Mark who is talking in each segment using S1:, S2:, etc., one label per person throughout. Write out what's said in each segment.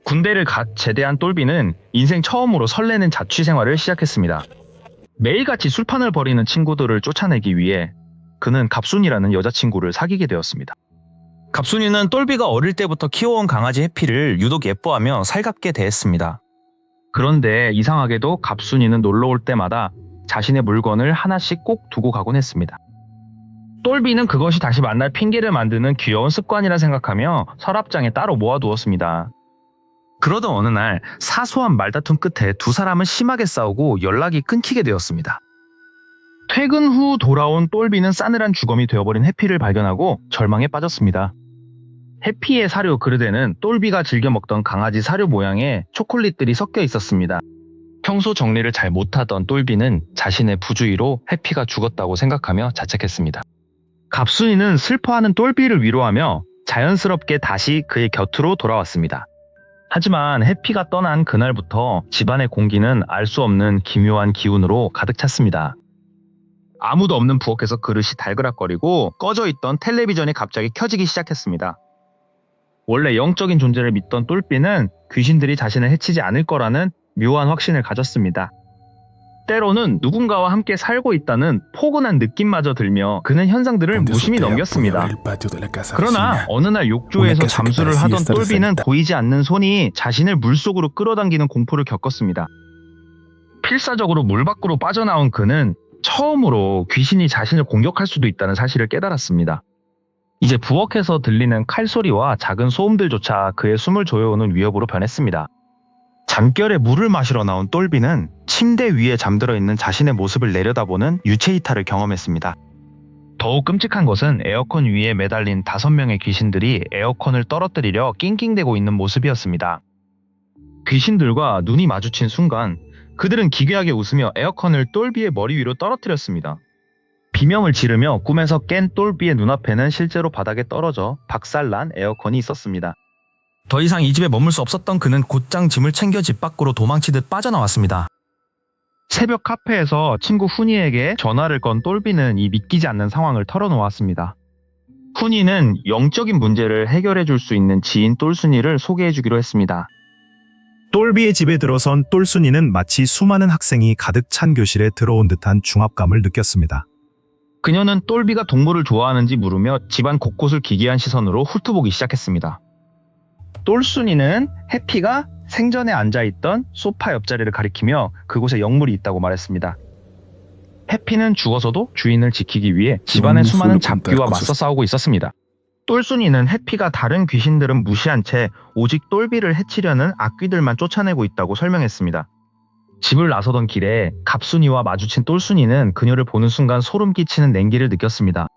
S1: 군대를 갓 제대한 똘비는 인생 처음으로 설레는 자취 생활을 시작했습니다. 매일같이 술판을 벌이는 친구들을 쫓아내기 위해 그는 갑순이라는 여자친구를 사귀게 되었습니다. 갑순이는 똘비가 어릴 때부터 키워온 강아지 해피를 유독 예뻐하며 살갑게 대했습니다. 그런데 이상하게도 갑순이는 놀러 올 때마다 자신의 물건을 하나씩 꼭 두고 가곤 했습니다. 똘비는 그것이 다시 만날 핑계를 만드는 귀여운 습관이라 생각하며 서랍장에 따로 모아두었습니다. 그러던 어느 날 사소한 말다툼 끝에 두 사람은 심하게 싸우고 연락이 끊기게 되었습니다. 퇴근 후 돌아온 똘비는 싸늘한 주검이 되어버린 해피를 발견하고 절망에 빠졌습니다. 해피의 사료 그릇에는 똘비가 즐겨 먹던 강아지 사료 모양의 초콜릿들이 섞여 있었습니다. 평소 정리를 잘 못하던 똘비는 자신의 부주의로 해피가 죽었다고 생각하며 자책했습니다. 갑순이는 슬퍼하는 똘비를 위로하며 자연스럽게 다시 그의 곁으로 돌아왔습니다. 하지만 해피가 떠난 그날부터 집안의 공기는 알 수 없는 기묘한 기운으로 가득 찼습니다. 아무도 없는 부엌에서 그릇이 달그락거리고 꺼져 있던 텔레비전이 갑자기 켜지기 시작했습니다. 원래 영적인 존재를 믿던 똘비는 귀신들이 자신을 해치지 않을 거라는 묘한 확신을 가졌습니다. 때로는 누군가와 함께 살고 있다는 포근한 느낌마저 들며 그는 현상들을 무심히 넘겼습니다. 그러나 어느 날 욕조에서 잠수를 하던 똘비는 보이지 않는 손이 자신을 물속으로 끌어당기는 공포를 겪었습니다. 필사적으로 물 밖으로 빠져나온 그는 처음으로 귀신이 자신을 공격할 수도 있다는 사실을 깨달았습니다. 이제 부엌에서 들리는 칼소리와 작은 소음들조차 그의 숨을 조여오는 위협으로 변했습니다. 잠결에 물을 마시러 나온 똘비는 침대 위에 잠들어 있는 자신의 모습을 내려다보는 유체이탈을 경험했습니다. 더욱 끔찍한 것은 에어컨 위에 매달린 5명의 귀신들이 에어컨을 떨어뜨리려 낑낑대고 있는 모습이었습니다. 귀신들과 눈이 마주친 순간 그들은 기괴하게 웃으며 에어컨을 똘비의 머리 위로 떨어뜨렸습니다. 비명을 지르며 꿈에서 깬 똘비의 눈앞에는 실제로 바닥에 떨어져 박살난 에어컨이 있었습니다. 더 이상 이 집에 머물 수 없었던 그는 곧장 짐을 챙겨 집 밖으로 도망치듯 빠져나왔습니다. 새벽 카페에서 친구 훈이에게 전화를 건 똘비는 이 믿기지 않는 상황을 털어놓았습니다. 훈이는 영적인 문제를 해결해 줄 수 있는 지인 똘순이를 소개해 주기로 했습니다.
S2: 똘비의 집에 들어선 똘순이는 마치 수많은 학생이 가득 찬 교실에 들어온 듯한 중압감을 느꼈습니다.
S1: 그녀는 똘비가 동물을 좋아하는지 물으며 집안 곳곳을 기괴한 시선으로 훑어보기 시작했습니다. 똘순이는 해피가 생전에 앉아있던 소파 옆자리를 가리키며 그곳에 영물이 있다고 말했습니다. 해피는 죽어서도 주인을 지키기 위해 집안의 수많은 잡귀와 맞서 싸우고 있었습니다. 똘순이는 해피가 다른 귀신들은 무시한 채 오직 똘비를 해치려는 악귀들만 쫓아내고 있다고 설명했습니다. 집을 나서던 길에 갑순이와 마주친 똘순이는 그녀를 보는 순간 소름 끼치는 냉기를 느꼈습니다.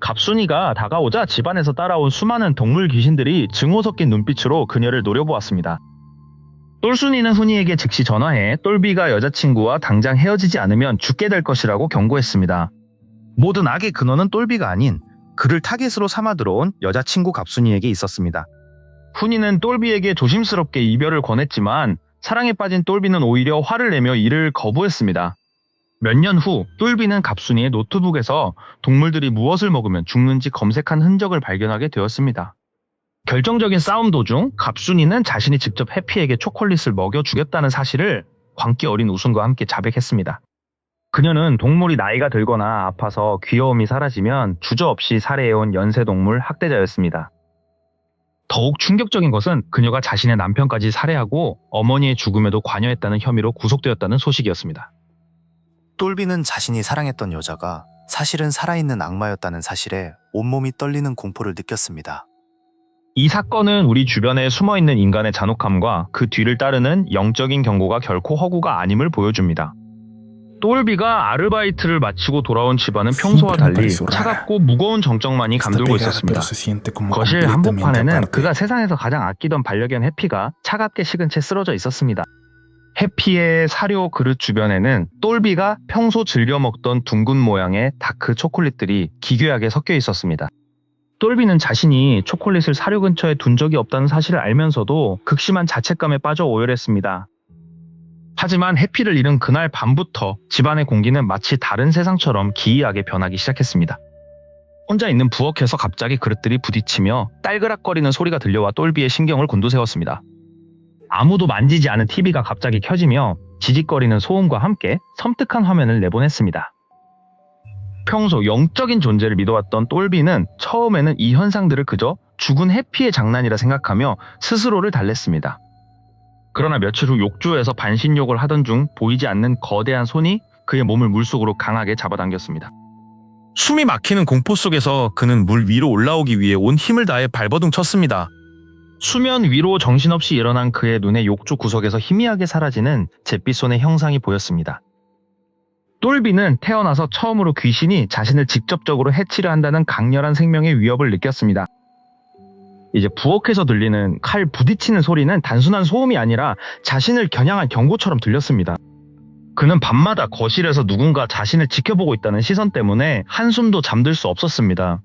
S1: 갑순이가 다가오자 집안에서 따라온 수많은 동물 귀신들이 증오 섞인 눈빛으로 그녀를 노려보았습니다. 똘순이는 훈이에게 즉시 전화해 똘비가 여자친구와 당장 헤어지지 않으면 죽게 될 것이라고 경고했습니다. 모든 악의 근원은 똘비가 아닌 그를 타겟으로 삼아 들어온 여자친구 갑순이에게 있었습니다. 훈이는 똘비에게 조심스럽게 이별을 권했지만 사랑에 빠진 똘비는 오히려 화를 내며 이를 거부했습니다. 몇 년 후 똘비는 갑순이의 노트북에서 동물들이 무엇을 먹으면 죽는지 검색한 흔적을 발견하게 되었습니다. 결정적인 싸움 도중 갑순이는 자신이 직접 해피에게 초콜릿을 먹여 죽였다는 사실을 광기 어린 웃음과 함께 자백했습니다. 그녀는 동물이 나이가 들거나 아파서 귀여움이 사라지면 주저없이 살해해온 연쇄동물 학대자였습니다. 더욱 충격적인 것은 그녀가 자신의 남편까지 살해하고 어머니의 죽음에도 관여했다는 혐의로 구속되었다는 소식이었습니다.
S3: 똘비는 자신이 사랑했던 여자가 사실은 살아있는 악마였다는 사실에 온몸이 떨리는 공포를 느꼈습니다.
S1: 이 사건은 우리 주변에 숨어있는 인간의 잔혹함과 그 뒤를 따르는 영적인 경고가 결코 허구가 아님을 보여줍니다. 똘비가 아르바이트를 마치고 돌아온 집안은 평소와 달리 차갑고 무거운 정적만이 감돌고 있었습니다. 거실 한복판에는 그가 세상에서 가장 아끼던 반려견 해피가 차갑게 식은 채 쓰러져 있었습니다. 해피의 사료 그릇 주변에는 똘비가 평소 즐겨 먹던 둥근 모양의 다크 초콜릿들이 기괴하게 섞여 있었습니다. 똘비는 자신이 초콜릿을 사료 근처에 둔 적이 없다는 사실을 알면서도 극심한 자책감에 빠져 오열했습니다. 하지만 해피를 잃은 그날 밤부터 집안의 공기는 마치 다른 세상처럼 기이하게 변하기 시작했습니다. 혼자 있는 부엌에서 갑자기 그릇들이 부딪히며 딸그락거리는 소리가 들려와 똘비의 신경을 곤두세웠습니다. 아무도 만지지 않은 TV가 갑자기 켜지며 지직거리는 소음과 함께 섬뜩한 화면을 내보냈습니다. 평소 영적인 존재를 믿어왔던 똘비는 처음에는 이 현상들을 그저 죽은 해피의 장난이라 생각하며 스스로를 달랬습니다. 그러나 며칠 후 욕조에서 반신욕을 하던 중 보이지 않는 거대한 손이 그의 몸을 물속으로 강하게 잡아당겼습니다.
S4: 숨이 막히는 공포 속에서 그는 물 위로 올라오기 위해 온 힘을 다해 발버둥 쳤습니다.
S1: 수면 위로 정신없이 일어난 그의 눈에 욕조 구석에서 희미하게 사라지는 잿빛손의 형상이 보였습니다. 똘비는 태어나서 처음으로 귀신이 자신을 직접적으로 해치려 한다는 강렬한 생명의 위협을 느꼈습니다. 이제 부엌에서 들리는 칼 부딪히는 소리는 단순한 소음이 아니라 자신을 겨냥한 경고처럼 들렸습니다. 그는 밤마다 거실에서 누군가 자신을 지켜보고 있다는 시선 때문에 한숨도 잠들 수 없었습니다.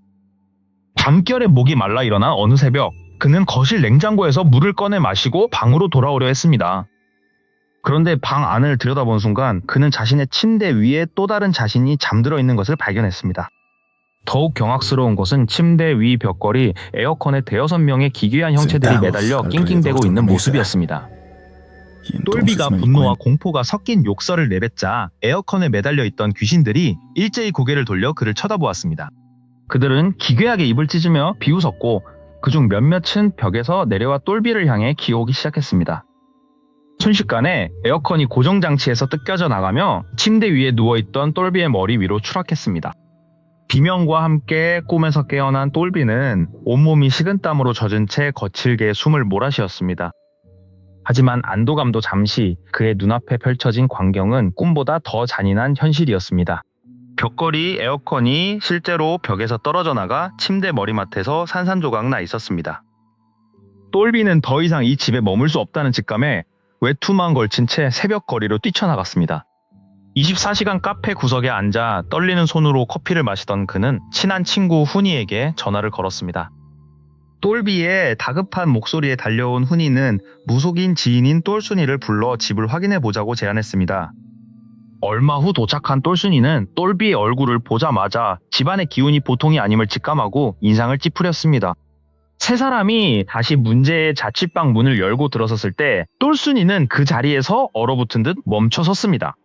S1: 잠결에 목이 말라 일어나 어느 새벽, 그는 거실 냉장고에서 물을 꺼내 마시고 방으로 돌아오려 했습니다. 그런데 방 안을 들여다본 순간 그는 자신의 침대 위에 또 다른 자신이 잠들어 있는 것을 발견했습니다. 더욱 경악스러운 것은 침대 위 벽걸이 에어컨에 대여섯 명의 기괴한 형체들이 매달려 낑낑대고 있는 모습이었습니다. 똘비가 분노와 공포가 섞인 욕설을 내뱉자 에어컨에 매달려 있던 귀신들이 일제히 고개를 돌려 그를 쳐다보았습니다. 그들은 기괴하게 입을 찢으며 비웃었고 그중 몇몇은 벽에서 내려와 똘비를 향해 기어오기 시작했습니다. 순식간에 에어컨이 고정장치에서 뜯겨져 나가며 침대 위에 누워있던 똘비의 머리 위로 추락했습니다. 비명과 함께 꿈에서 깨어난 똘비는 온몸이 식은땀으로 젖은 채 거칠게 숨을 몰아쉬었습니다. 하지만 안도감도 잠시 그의 눈앞에 펼쳐진 광경은 꿈보다 더 잔인한 현실이었습니다. 벽걸이 에어컨이 실제로 벽에서 떨어져 나가 침대 머리맡에서 산산조각 나 있었습니다. 똘비는 더 이상 이 집에 머물 수 없다는 직감에 외투만 걸친 채 새벽 거리로 뛰쳐나갔습니다. 24시간 카페 구석에 앉아 떨리는 손으로 커피를 마시던 그는 친한 친구 훈이에게 전화를 걸었습니다. 똘비의 다급한 목소리에 달려온 훈이는 무속인 지인인 똘순이를 불러 집을 확인해보자고 제안했습니다. 얼마 후 도착한 똘순이는 똘비의 얼굴을 보자마자 집안의 기운이 보통이 아님을 직감하고 인상을 찌푸렸습니다. 세 사람이 다시 문제의 자취방 문을 열고 들어섰을 때 똘순이는 그 자리에서 얼어붙은 듯 멈춰 섰습니다.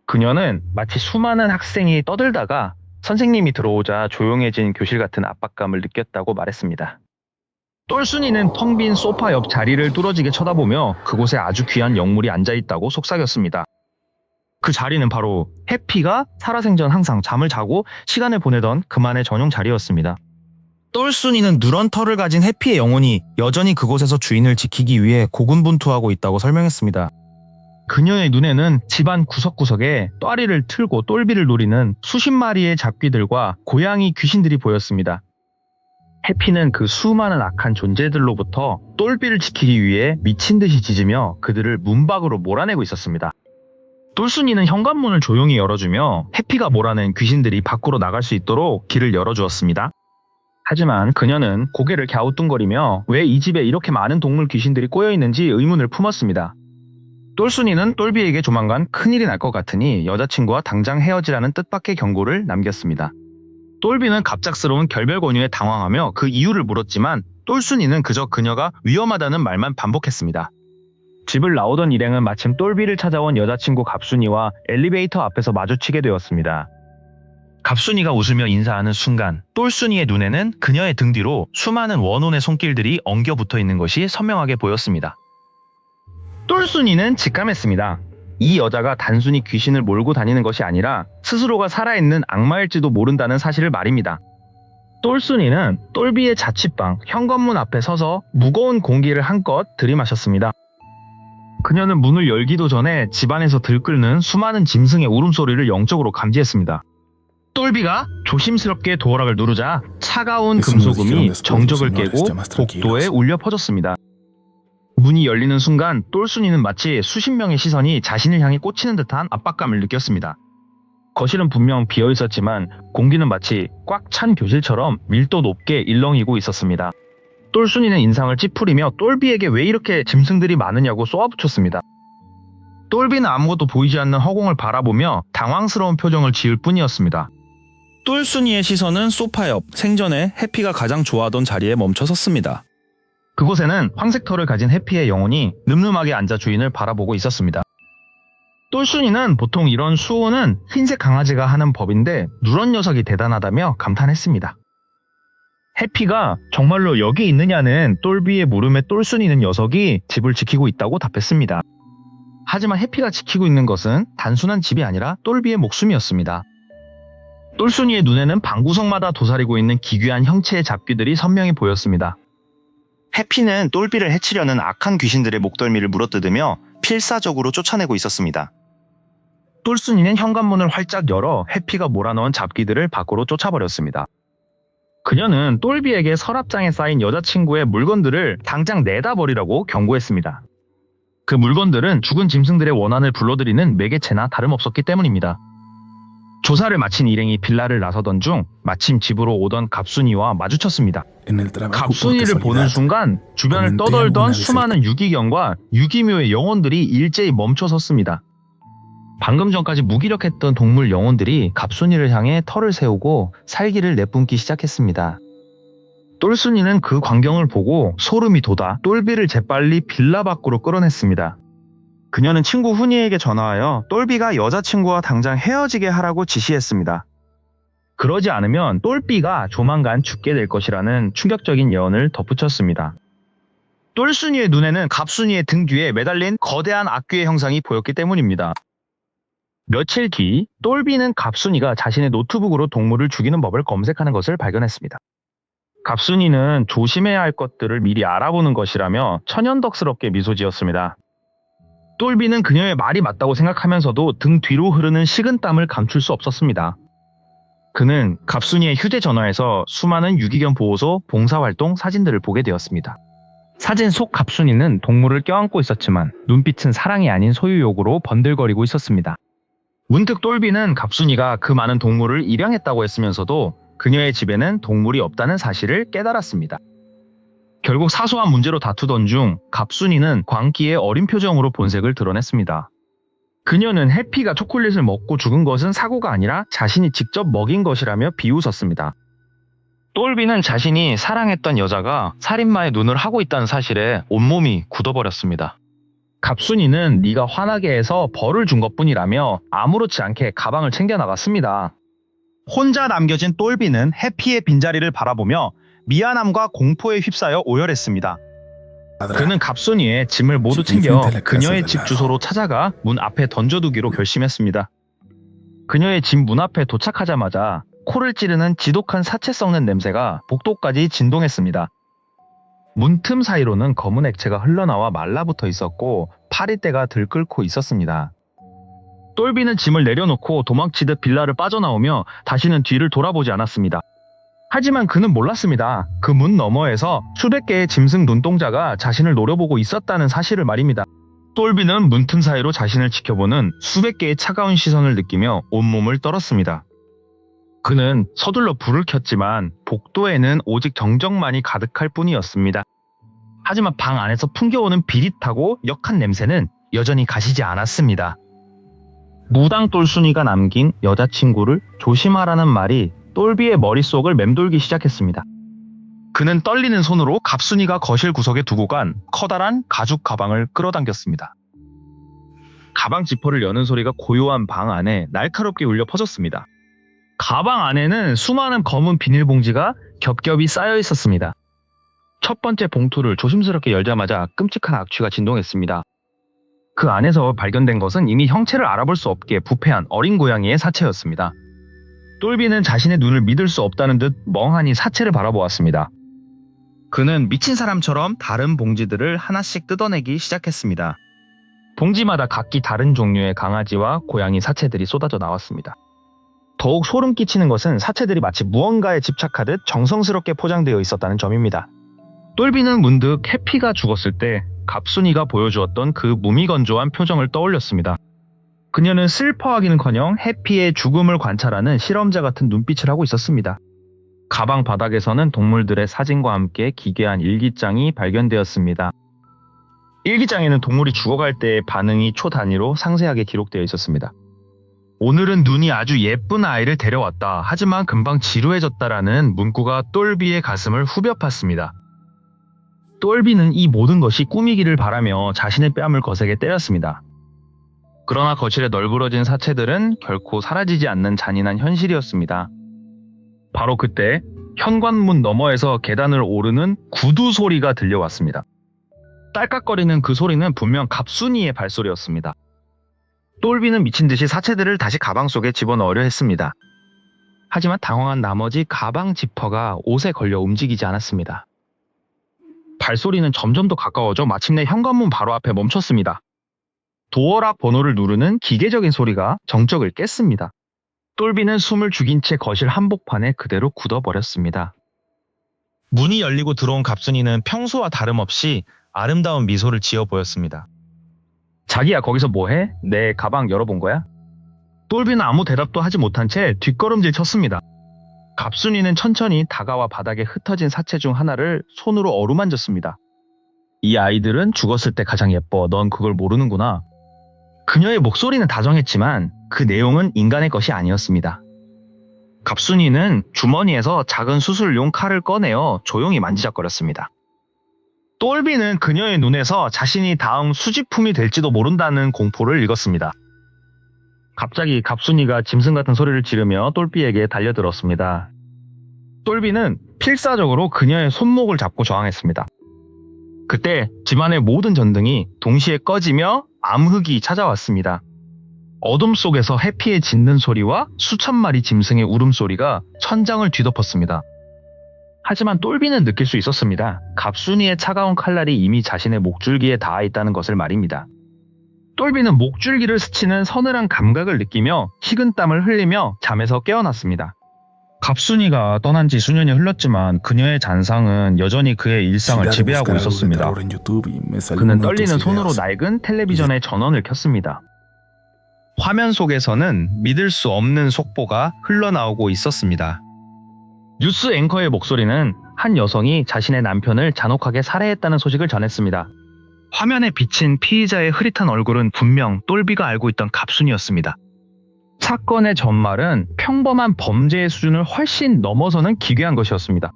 S1: 그녀는 마치 수많은 학생이 떠들다가 선생님이 들어오자 조용해진 교실 같은 압박감을 느꼈다고 말했습니다. 똘순이는 텅 빈 소파 옆 자리를 뚫어지게 쳐다보며 그곳에 아주 귀한 영물이 앉아있다고 속삭였습니다. 그 자리는 바로 해피가 살아생전 항상 잠을 자고 시간을 보내던 그만의 전용 자리였습니다.
S4: 똘순이는 누런 털을 가진 해피의 영혼이 여전히 그곳에서 주인을 지키기 위해 고군분투하고 있다고 설명했습니다.
S1: 그녀의 눈에는 집안 구석구석에 또아리를 틀고 똘비를 노리는 수십 마리의 잡귀들과 고양이 귀신들이 보였습니다. 해피는 그 수많은 악한 존재들로부터 똘비를 지키기 위해 미친 듯이 짖으며 그들을 문 밖으로 몰아내고 있었습니다. 똘순이는 현관문을 조용히 열어주며 해피가 몰아낸 귀신들이 밖으로 나갈 수 있도록 길을 열어주었습니다. 하지만 그녀는 고개를 갸우뚱거리며 왜 이 집에 이렇게 많은 동물 귀신들이 꼬여있는지 의문을 품었습니다. 똘순이는 똘비에게 조만간 큰일이 날 것 같으니 여자친구와 당장 헤어지라는 뜻밖의 경고를 남겼습니다. 똘비는 갑작스러운 결별 권유에 당황하며 그 이유를 물었지만 똘순이는 그저 그녀가 위험하다는 말만 반복했습니다. 집을 나오던 일행은 마침 똘비를 찾아온 여자친구 갑순이와 엘리베이터 앞에서 마주치게 되었습니다. 갑순이가 웃으며 인사하는 순간 똘순이의 눈에는 그녀의 등 뒤로 수많은 원혼의 손길들이 엉겨 붙어 있는 것이 선명하게 보였습니다. 똘순이는 직감했습니다. 이 여자가 단순히 귀신을 몰고 다니는 것이 아니라 스스로가 살아있는 악마일지도 모른다는 사실을 말입니다. 똘순이는 똘비의 자취방 현관문 앞에 서서 무거운 공기를 한껏 들이마셨습니다. 그녀는 문을 열기도 전에 집안에서 들끓는 수많은 짐승의 울음소리를 영적으로 감지했습니다. 똘비가 조심스럽게 도어락을 누르자 차가운 금소금이 정적을 깨고 복도에 울려 퍼졌습니다. 문이 열리는 순간 똘순이는 마치 수십 명의 시선이 자신을 향해 꽂히는 듯한 압박감을 느꼈습니다. 거실은 분명 비어 있었지만 공기는 마치 꽉 찬 교실처럼 밀도 높게 일렁이고 있었습니다. 똘순이는 인상을 찌푸리며 똘비에게 왜 이렇게 짐승들이 많으냐고 쏘아붙였습니다. 똘비는 아무것도 보이지 않는 허공을 바라보며 당황스러운 표정을 지을 뿐이었습니다.
S4: 똘순이의 시선은 소파 옆 생전에 해피가 가장 좋아하던 자리에 멈춰 섰습니다.
S1: 그곳에는 황색 털을 가진 해피의 영혼이 늠름하게 앉아 주인을 바라보고 있었습니다. 똘순이는 보통 이런 수호는 흰색 강아지가 하는 법인데 누런 녀석이 대단하다며 감탄했습니다. 해피가 정말로 여기 있느냐는 똘비의 물음에 똘순이는 녀석이 집을 지키고 있다고 답했습니다. 하지만 해피가 지키고 있는 것은 단순한 집이 아니라 똘비의 목숨이었습니다. 똘순이의 눈에는 방구석마다 도사리고 있는 기괴한 형체의 잡귀들이 선명히 보였습니다. 해피는 똘비를 해치려는 악한 귀신들의 목덜미를 물어뜯으며 필사적으로 쫓아내고 있었습니다. 똘순이는 현관문을 활짝 열어 해피가 몰아넣은 잡귀들을 밖으로 쫓아버렸습니다. 그녀는 똘비에게 서랍장에 쌓인 여자친구의 물건들을 당장 내다버리라고 경고했습니다. 그 물건들은 죽은 짐승들의 원한을 불러들이는 매개체나 다름없었기 때문입니다. 조사를 마친 일행이 빌라를 나서던 중 마침 집으로 오던 갑순이와 마주쳤습니다. 갑순이를 보는 순간 주변을 떠돌던 수많은 유기견과 유기묘의 영혼들이 일제히 멈춰섰습니다. 방금 전까지 무기력했던 동물 영혼들이 갑순이를 향해 털을 세우고 살기를 내뿜기 시작했습니다. 똘순이는 그 광경을 보고 소름이 돋아 똘비를 재빨리 빌라 밖으로 끌어냈습니다. 그녀는 친구 훈이에게 전화하여 똘비가 여자친구와 당장 헤어지게 하라고 지시했습니다. 그러지 않으면 똘비가 조만간 죽게 될 것이라는 충격적인 예언을 덧붙였습니다. 똘순이의 눈에는 갑순이의 등 뒤에 매달린 거대한 악귀의 형상이 보였기 때문입니다. 며칠 뒤 똘비는 갑순이가 자신의 노트북으로 동물을 죽이는 법을 검색하는 것을 발견했습니다. 갑순이는 조심해야 할 것들을 미리 알아보는 것이라며 천연덕스럽게 미소 지었습니다. 똘비는 그녀의 말이 맞다고 생각하면서도 등 뒤로 흐르는 식은땀을 감출 수 없었습니다. 그는 갑순이의 휴대전화에서 수많은 유기견 보호소 봉사활동 사진들을 보게 되었습니다. 사진 속 갑순이는 동물을 껴안고 있었지만 눈빛은 사랑이 아닌 소유욕으로 번들거리고 있었습니다. 문득 똘비는 갑순이가 그 많은 동물을 입양했다고 했으면서도 그녀의 집에는 동물이 없다는 사실을 깨달았습니다. 결국 사소한 문제로 다투던 중 갑순이는 광기에 어린 표정으로 본색을 드러냈습니다. 그녀는 해피가 초콜릿을 먹고 죽은 것은 사고가 아니라 자신이 직접 먹인 것이라며 비웃었습니다. 똘비는 자신이 사랑했던 여자가 살인마의 눈을 하고 있다는 사실에 온몸이 굳어버렸습니다. 갑순이는 네가 화나게 해서 벌을 준 것뿐이라며 아무렇지 않게 가방을 챙겨 나갔습니다. 혼자 남겨진 똘비는 해피의 빈자리를 바라보며 미안함과 공포에 휩싸여 오열했습니다. 그는 갑순이의 짐을 모두 챙겨 그녀의 집 주소로 찾아가 문 앞에 던져두기로 결심했습니다. 그녀의 집 문 앞에 도착하자마자 코를 찌르는 지독한 사체 썩는 냄새가 복도까지 진동했습니다. 문틈 사이로는 검은 액체가 흘러나와 말라붙어 있었고 파리떼가 들끓고 있었습니다. 똘비는 짐을 내려놓고 도망치듯 빌라를 빠져나오며 다시는 뒤를 돌아보지 않았습니다. 하지만 그는 몰랐습니다. 그 문 너머에서 수백 개의 짐승 눈동자가 자신을 노려보고 있었다는 사실을 말입니다. 똘비는 문틈 사이로 자신을 지켜보는 수백 개의 차가운 시선을 느끼며 온몸을 떨었습니다. 그는 서둘러 불을 켰지만 복도에는 오직 정적만이 가득할 뿐이었습니다. 하지만 방 안에서 풍겨오는 비릿하고 역한 냄새는 여전히 가시지 않았습니다. 무당 똘순이가 남긴 여자친구를 조심하라는 말이 똘비의 머릿속을 맴돌기 시작했습니다. 그는 떨리는 손으로 갑순이가 거실 구석에 두고 간 커다란 가죽 가방을 끌어당겼습니다. 가방 지퍼를 여는 소리가 고요한 방 안에 날카롭게 울려 퍼졌습니다. 가방 안에는 수많은 검은 비닐봉지가 겹겹이 쌓여 있었습니다. 첫 번째 봉투를 조심스럽게 열자마자 끔찍한 악취가 진동했습니다. 그 안에서 발견된 것은 이미 형체를 알아볼 수 없게 부패한 어린 고양이의 사체였습니다. 똘비는 자신의 눈을 믿을 수 없다는 듯 멍하니 사체를 바라보았습니다. 그는 미친 사람처럼 다른 봉지들을 하나씩 뜯어내기 시작했습니다. 봉지마다 각기 다른 종류의 강아지와 고양이 사체들이 쏟아져 나왔습니다. 더욱 소름 끼치는 것은 사체들이 마치 무언가에 집착하듯 정성스럽게 포장되어 있었다는 점입니다. 똘비는 문득 해피가 죽었을 때 갑순이가 보여주었던 그 무미건조한 표정을 떠올렸습니다. 그녀는 슬퍼하기는커녕 해피의 죽음을 관찰하는 실험자 같은 눈빛을 하고 있었습니다. 가방 바닥에서는 동물들의 사진과 함께 기괴한 일기장이 발견되었습니다. 일기장에는 동물이 죽어갈 때의 반응이 초 단위로 상세하게 기록되어 있었습니다. 오늘은 눈이 아주 예쁜 아이를 데려왔다. 하지만 금방 지루해졌다라는 문구가 똘비의 가슴을 후벼 팠습니다. 똘비는 이 모든 것이 꿈이기를 바라며 자신의 뺨을 거세게 때렸습니다. 그러나 거실에 널브러진 사체들은 결코 사라지지 않는 잔인한 현실이었습니다. 바로 그때 현관문 너머에서 계단을 오르는 구두 소리가 들려왔습니다. 딸깍거리는 그 소리는 분명 갑순이의 발소리였습니다. 똘비는 미친 듯이 사체들을 다시 가방 속에 집어넣으려 했습니다. 하지만 당황한 나머지 가방 지퍼가 옷에 걸려 움직이지 않았습니다. 발소리는 점점 더 가까워져 마침내 현관문 바로 앞에 멈췄습니다. 도어락 번호를 누르는 기계적인 소리가 정적을 깼습니다. 똘비는 숨을 죽인 채 거실 한복판에 그대로 굳어버렸습니다.
S4: 문이 열리고 들어온 갑순이는 평소와 다름없이 아름다운 미소를 지어 보였습니다.
S1: 자기야, 거기서 뭐해? 내 가방 열어본 거야? 똘비는 아무 대답도 하지 못한 채 뒷걸음질 쳤습니다. 갑순이는 천천히 다가와 바닥에 흩어진 사체 중 하나를 손으로 어루만졌습니다. 이 아이들은 죽었을 때 가장 예뻐. 넌 그걸 모르는구나. 그녀의 목소리는 다정했지만 그 내용은 인간의 것이 아니었습니다. 갑순이는 주머니에서 작은 수술용 칼을 꺼내어 조용히 만지작거렸습니다. 똘비는 그녀의 눈에서 자신이 다음 수집품이 될지도 모른다는 공포를 읽었습니다. 갑자기 갑순이가 짐승 같은 소리를 지르며 똘비에게 달려들었습니다. 똘비는 필사적으로 그녀의 손목을 잡고 저항했습니다. 그때 집안의 모든 전등이 동시에 꺼지며 암흑이 찾아왔습니다. 어둠 속에서 해피의 짖는 소리와 수천 마리 짐승의 울음소리가 천장을 뒤덮었습니다. 하지만 똘비는 느낄 수 있었습니다. 갑순이의 차가운 칼날이 이미 자신의 목줄기에 닿아 있다는 것을 말입니다. 똘비는 목줄기를 스치는 서늘한 감각을 느끼며 식은땀을 흘리며 잠에서 깨어났습니다. 갑순이가 떠난 지 수년이 흘렀지만 그녀의 잔상은 여전히 그의 일상을 지배하고 있었습니다. 그는 떨리는 손으로 낡은 텔레비전의 전원을 켰습니다. 화면 속에서는 믿을 수 없는 속보가 흘러나오고 있었습니다. 뉴스 앵커의 목소리는 한 여성이 자신의 남편을 잔혹하게 살해했다는 소식을 전했습니다. 화면에 비친 피의자의 흐릿한 얼굴은 분명 똘비가 알고 있던 갑순이었습니다. 사건의 전말은 평범한 범죄의 수준을 훨씬 넘어서는 기괴한 것이었습니다.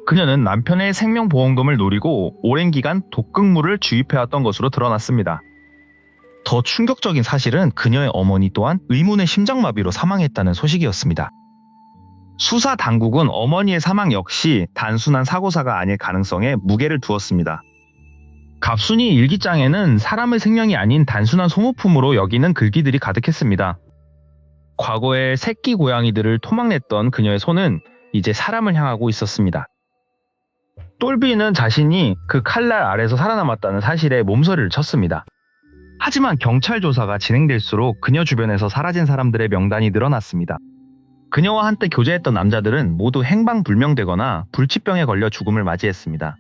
S1: 그녀는 남편의 생명보험금을 노리고 오랜 기간 독극물을 주입해왔던 것으로 드러났습니다. 더 충격적인 사실은 그녀의 어머니 또한 의문의 심장마비로 사망했다는 소식이었습니다. 수사 당국은 어머니의 사망 역시 단순한 사고사가 아닐 가능성에 무게를 두었습니다. 갑순이 일기장에는 사람의 생명이 아닌 단순한 소모품으로 여기는 글귀들이 가득했습니다. 과거에 새끼 고양이들을 토막냈던 그녀의 손은 이제 사람을 향하고 있었습니다. 똘비는 자신이 그 칼날 아래서 살아남았다는 사실에 몸서리를 쳤습니다. 하지만 경찰 조사가 진행될수록 그녀 주변에서 사라진 사람들의 명단이 늘어났습니다. 그녀와 한때 교제했던 남자들은 모두 행방불명되거나 불치병에 걸려 죽음을 맞이했습니다.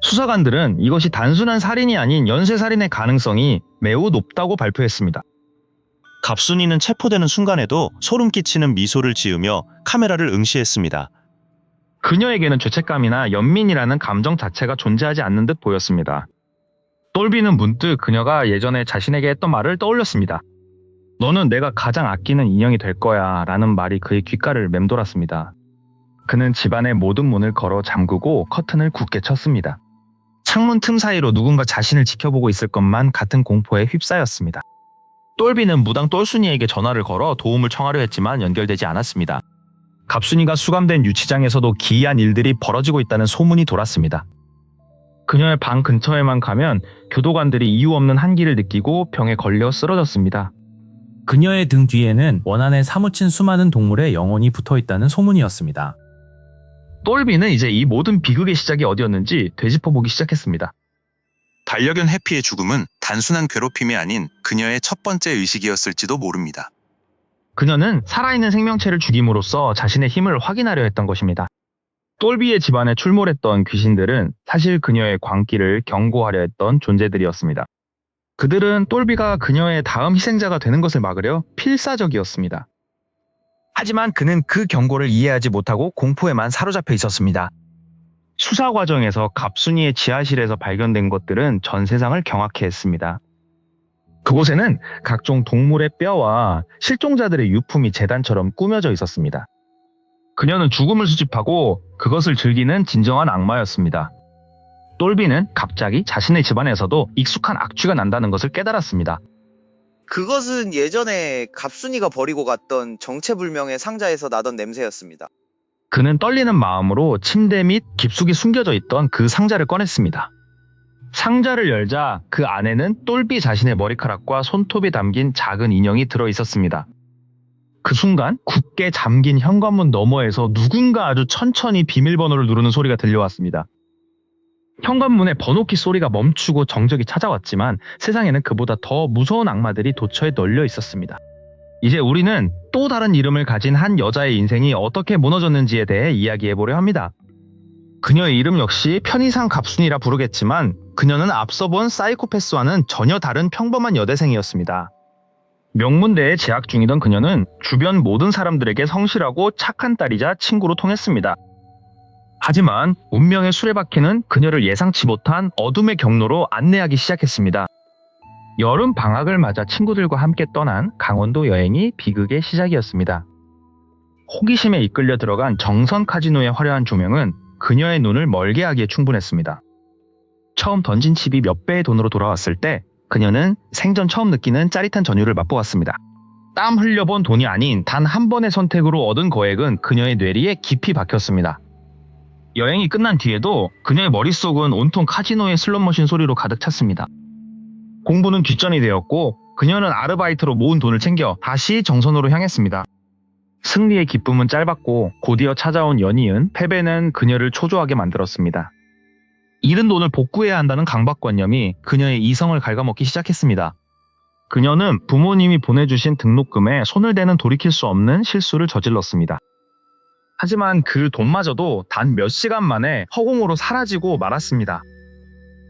S1: 수사관들은 이것이 단순한 살인이 아닌 연쇄살인의 가능성이 매우 높다고 발표했습니다.
S5: 갑순이는 체포되는 순간에도 소름 끼치는 미소를 지으며 카메라를 응시했습니다.
S1: 그녀에게는 죄책감이나 연민이라는 감정 자체가 존재하지 않는 듯 보였습니다. 똘비는 문득 그녀가 예전에 자신에게 했던 말을 떠올렸습니다. 너는 내가 가장 아끼는 인형이 될 거야 라는 말이 그의 귓가를 맴돌았습니다. 그는 집안의 모든 문을 걸어 잠그고 커튼을 굳게 쳤습니다. 창문 틈 사이로 누군가 자신을 지켜보고 있을 것만 같은 공포에 휩싸였습니다. 똘비는 무당 똘순이에게 전화를 걸어 도움을 청하려 했지만 연결되지 않았습니다. 갑순이가 수감된 유치장에서도 기이한 일들이 벌어지고 있다는 소문이 돌았습니다. 그녀의 방 근처에만 가면 교도관들이 이유 없는 한기를 느끼고 병에 걸려 쓰러졌습니다.
S6: 그녀의 등 뒤에는 원한에 사무친 수많은 동물의 영혼이 붙어있다는 소문이었습니다.
S1: 똘비는 이제 이 모든 비극의 시작이 어디였는지 되짚어보기 시작했습니다.
S5: 반려견 해피의 죽음은 단순한 괴롭힘이 아닌 그녀의 첫 번째 의식이었을지도 모릅니다.
S1: 그녀는 살아있는 생명체를 죽임으로써 자신의 힘을 확인하려 했던 것입니다. 똘비의 집안에 출몰했던 귀신들은 사실 그녀의 광기를 경고하려 했던 존재들이었습니다. 그들은 똘비가 그녀의 다음 희생자가 되는 것을 막으려 필사적이었습니다. 하지만 그는 그 경고를 이해하지 못하고 공포에만 사로잡혀 있었습니다. 수사 과정에서 갑순이의 지하실에서 발견된 것들은 전 세상을 경악해 했습니다. 그곳에는 각종 동물의 뼈와 실종자들의 유품이 제단처럼 꾸며져 있었습니다. 그녀는 죽음을 수집하고 그것을 즐기는 진정한 악마였습니다. 똘비는 갑자기 자신의 집안에서도 익숙한 악취가 난다는 것을 깨달았습니다.
S7: 그것은 예전에 갑순이가 버리고 갔던 정체불명의 상자에서 나던 냄새였습니다.
S1: 그는 떨리는 마음으로 침대 밑 깊숙이 숨겨져 있던 그 상자를 꺼냈습니다. 상자를 열자 그 안에는 똘비 자신의 머리카락과 손톱이 담긴 작은 인형이 들어 있었습니다. 그 순간 굳게 잠긴 현관문 너머에서 누군가 아주 천천히 비밀번호를 누르는 소리가 들려왔습니다. 현관문의 번호키 소리가 멈추고 정적이 찾아왔지만 세상에는 그보다 더 무서운 악마들이 도처에 널려 있었습니다. 이제 우리는 또 다른 이름을 가진 한 여자의 인생이 어떻게 무너졌는지에 대해 이야기해보려 합니다. 그녀의 이름 역시 편의상 갑순이라 부르겠지만 그녀는 앞서 본 사이코패스와는 전혀 다른 평범한 여대생이었습니다. 명문대에 재학 중이던 그녀는 주변 모든 사람들에게 성실하고 착한 딸이자 친구로 통했습니다. 하지만 운명의 수레바퀴는 그녀를 예상치 못한 어둠의 경로로 안내하기 시작했습니다. 여름 방학을 맞아 친구들과 함께 떠난 강원도 여행이 비극의 시작이었습니다. 호기심에 이끌려 들어간 정선 카지노의 화려한 조명은 그녀의 눈을 멀게 하기에 충분했습니다. 처음 던진 칩이 몇 배의 돈으로 돌아왔을 때 그녀는 생전 처음 느끼는 짜릿한 전율을 맛보았습니다. 땀 흘려본 돈이 아닌 단 한 번의 선택으로 얻은 거액은 그녀의 뇌리에 깊이 박혔습니다. 여행이 끝난 뒤에도 그녀의 머릿속은 온통 카지노의 슬롯머신 소리로 가득 찼습니다. 공부는 뒷전이 되었고 그녀는 아르바이트로 모은 돈을 챙겨 다시 정선으로 향했습니다. 승리의 기쁨은 짧았고 곧이어 찾아온 연이은 패배는 그녀를 초조하게 만들었습니다. 잃은 돈을 복구해야 한다는 강박관념이 그녀의 이성을 갉아먹기 시작했습니다. 그녀는 부모님이 보내주신 등록금에 손을 대는 돌이킬 수 없는 실수를 저질렀습니다. 하지만 그 돈마저도 단 몇 시간 만에 허공으로 사라지고 말았습니다.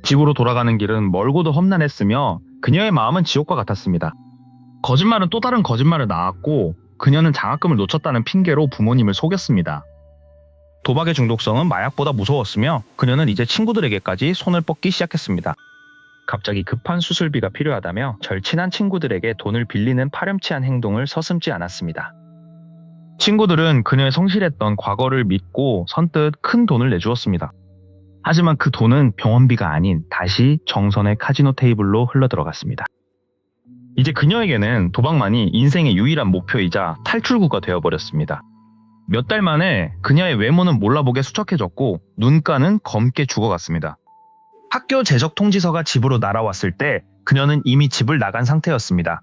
S1: 집으로 돌아가는 길은 멀고도 험난했으며 그녀의 마음은 지옥과 같았습니다. 거짓말은 또 다른 거짓말을 낳았고 그녀는 장학금을 놓쳤다는 핑계로 부모님을 속였습니다. 도박의 중독성은 마약보다 무서웠으며 그녀는 이제 친구들에게까지 손을 뻗기 시작했습니다. 갑자기 급한 수술비가 필요하다며 절친한 친구들에게 돈을 빌리는 파렴치한 행동을 서슴지 않았습니다. 친구들은 그녀의 성실했던 과거를 믿고 선뜻 큰 돈을 내주었습니다. 하지만 그 돈은 병원비가 아닌 다시 정선의 카지노 테이블로 흘러들어갔습니다. 이제 그녀에게는 도박만이 인생의 유일한 목표이자 탈출구가 되어버렸습니다. 몇 달 만에 그녀의 외모는 몰라보게 수척해졌고 눈가는 검게 죽어갔습니다. 학교 재적 통지서가 집으로 날아왔을 때 그녀는 이미 집을 나간 상태였습니다.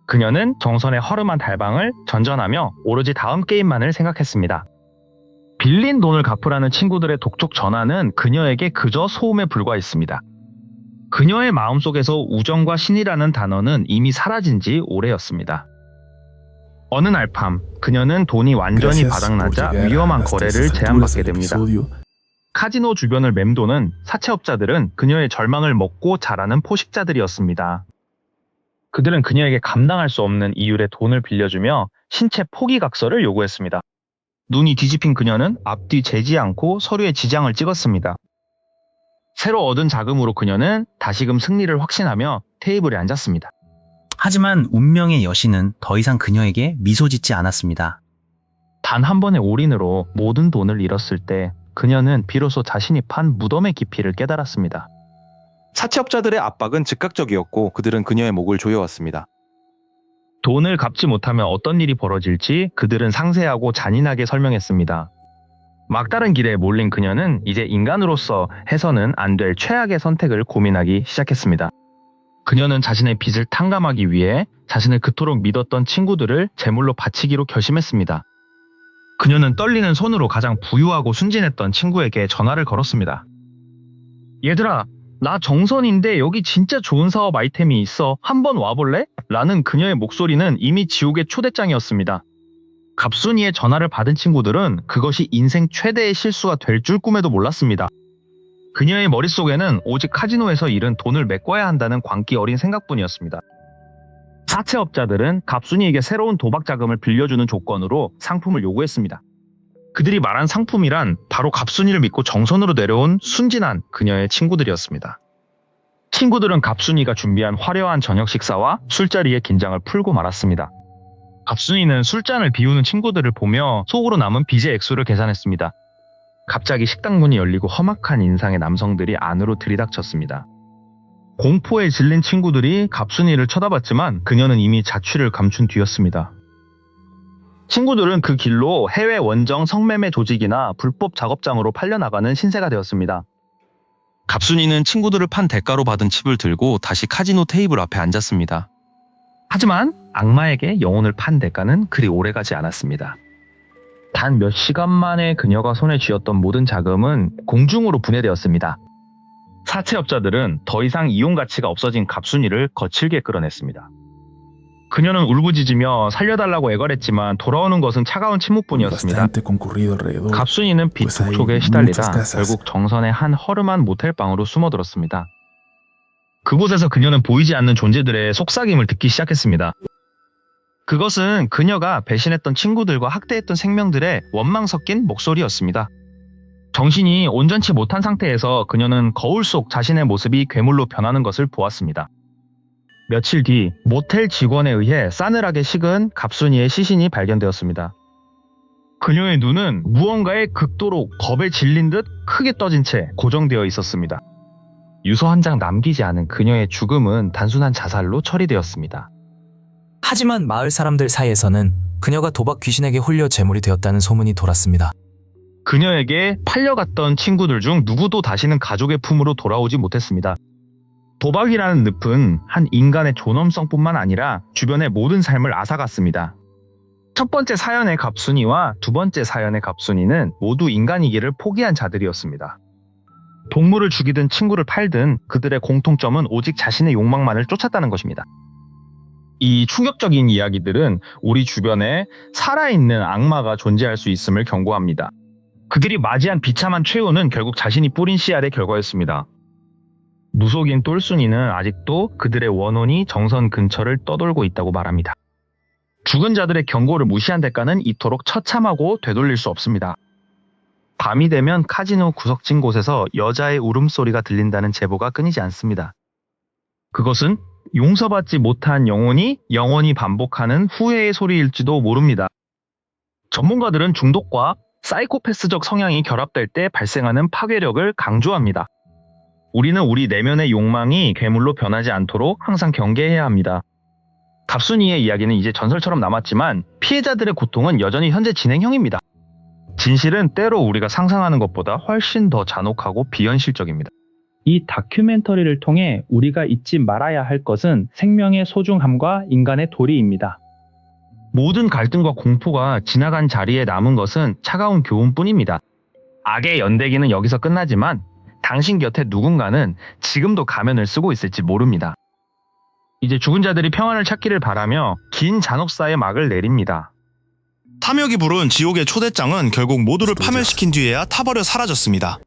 S1: 그녀는 정선의 허름한 달방을 전전하며 오로지 다음 게임만을 생각했습니다. 빌린 돈을 갚으라는 친구들의 독촉 전화는 그녀에게 그저 소음에 불과했습니다. 그녀의 마음속에서 우정과 신이라는 단어는 이미 사라진 지 오래였습니다. 어느 날 밤 그녀는 돈이 완전히 바닥나자 위험한 거래를 제한받게 됩니다. 카지노 주변을 맴도는 사채업자들은 그녀의 절망을 먹고 자라는 포식자들이었습니다. 그들은 그녀에게 감당할 수 없는 이율의 돈을 빌려주며 신체 포기각서를 요구했습니다. 눈이 뒤집힌 그녀는 앞뒤 재지 않고 서류에 지장을 찍었습니다. 새로 얻은 자금으로 그녀는 다시금 승리를 확신하며 테이블에 앉았습니다.
S8: 하지만 운명의 여신은 더 이상 그녀에게 미소 짓지 않았습니다.
S1: 단 한 번의 올인으로 모든 돈을 잃었을 때 그녀는 비로소 자신이 판 무덤의 깊이를 깨달았습니다.
S9: 사채업자들의 압박은 즉각적이었고 그들은 그녀의 목을 조여왔습니다.
S1: 돈을 갚지 못하면 어떤 일이 벌어질지 그들은 상세하고 잔인하게 설명했습니다. 막다른 길에 몰린 그녀는 이제 인간으로서 해서는 안 될 최악의 선택을 고민하기 시작했습니다. 그녀는 자신의 빚을 탕감하기 위해 자신을 그토록 믿었던 친구들을 제물로 바치기로 결심했습니다. 그녀는 떨리는 손으로 가장 부유하고 순진했던 친구에게 전화를 걸었습니다. 얘들아, 나 정선인데 여기 진짜 좋은 사업 아이템이 있어. 한번 와볼래? 라는 그녀의 목소리는 이미 지옥의 초대장이었습니다. 갑순이의 전화를 받은 친구들은 그것이 인생 최대의 실수가 될 줄 꿈에도 몰랐습니다. 그녀의 머릿속에는 오직 카지노에서 잃은 돈을 메꿔야 한다는 광기 어린 생각뿐이었습니다. 사채업자들은 갑순이에게 새로운 도박 자금을 빌려주는 조건으로 상품을 요구했습니다. 그들이 말한 상품이란 바로 갑순이를 믿고 정선으로 내려온 순진한 그녀의 친구들이었습니다. 친구들은 갑순이가 준비한 화려한 저녁 식사와 술자리의 긴장을 풀고 말았습니다. 갑순이는 술잔을 비우는 친구들을 보며 속으로 남은 빚의 액수를 계산했습니다. 갑자기 식당 문이 열리고 험악한 인상의 남성들이 안으로 들이닥쳤습니다. 공포에 질린 친구들이 갑순이를 쳐다봤지만 그녀는 이미 자취를 감춘 뒤였습니다. 친구들은 그 길로 해외 원정 성매매 조직이나 불법 작업장으로 팔려나가는 신세가 되었습니다.
S4: 갑순이는 친구들을 판 대가로 받은 칩을 들고 다시 카지노 테이블 앞에 앉았습니다.
S1: 하지만 악마에게 영혼을 판 대가는 그리 오래가지 않았습니다. 단 몇 시간 만에 그녀가 손에 쥐었던 모든 자금은 공중으로 분해되었습니다. 사채업자들은 더 이상 이용 가치가 없어진 갑순이를 거칠게 끌어냈습니다. 그녀는 울부짖으며 살려달라고 애걸했지만 돌아오는 것은 차가운 침묵뿐이었습니다. 갑순이는 빛 독촉에 시달리다 결국 정선의 한 허름한 모텔방으로 숨어들었습니다. 그곳에서 그녀는 보이지 않는 존재들의 속삭임을 듣기 시작했습니다. 그것은 그녀가 배신했던 친구들과 학대했던 생명들의 원망 섞인 목소리였습니다. 정신이 온전치 못한 상태에서 그녀는 거울 속 자신의 모습이 괴물로 변하는 것을 보았습니다. 며칠 뒤 모텔 직원에 의해 싸늘하게 식은 갑순이의 시신이 발견되었습니다. 그녀의 눈은 무언가에 극도로 겁에 질린 듯 크게 떠진 채 고정되어 있었습니다. 유서 한 장 남기지 않은 그녀의 죽음은 단순한 자살로 처리되었습니다.
S10: 하지만 마을 사람들 사이에서는 그녀가 도박 귀신에게 홀려 제물이 되었다는 소문이 돌았습니다.
S1: 그녀에게 팔려갔던 친구들 중 누구도 다시는 가족의 품으로 돌아오지 못했습니다. 도박이라는 늪은 한 인간의 존엄성뿐만 아니라 주변의 모든 삶을 앗아갔습니다. 첫 번째 사연의 갑순이와 두 번째 사연의 갑순이는 모두 인간이기를 포기한 자들이었습니다. 동물을 죽이든 친구를 팔든 그들의 공통점은 오직 자신의 욕망만을 쫓았다는 것입니다. 이 충격적인 이야기들은 우리 주변에 살아있는 악마가 존재할 수 있음을 경고합니다. 그들이 맞이한 비참한 최후는 결국 자신이 뿌린 씨앗의 결과였습니다. 무속인 똘순이는 아직도 그들의 원혼이 정선 근처를 떠돌고 있다고 말합니다. 죽은 자들의 경고를 무시한 대가는 이토록 처참하고 되돌릴 수 없습니다. 밤이 되면 카지노 구석진 곳에서 여자의 울음소리가 들린다는 제보가 끊이지 않습니다. 그것은 용서받지 못한 영혼이 영원히 반복하는 후회의 소리일지도 모릅니다. 전문가들은 중독과 사이코패스적 성향이 결합될 때 발생하는 파괴력을 강조합니다. 우리는 우리 내면의 욕망이 괴물로 변하지 않도록 항상 경계해야 합니다. 갑순이의 이야기는 이제 전설처럼 남았지만 피해자들의 고통은 여전히 현재 진행형입니다. 진실은 때로 우리가 상상하는 것보다 훨씬 더 잔혹하고 비현실적입니다.
S6: 이 다큐멘터리를 통해 우리가 잊지 말아야 할 것은 생명의 소중함과 인간의 도리입니다.
S1: 모든 갈등과 공포가 지나간 자리에 남은 것은 차가운 교훈뿐입니다. 악의 연대기는 여기서 끝나지만 당신 곁에 누군가는 지금도 가면을 쓰고 있을지 모릅니다. 이제 죽은 자들이 평안을 찾기를 바라며 긴 잔혹사의 막을 내립니다.
S11: 탐욕이 부른 지옥의 초대장은 결국 모두를 파멸시킨 뒤에야 타버려 사라졌습니다.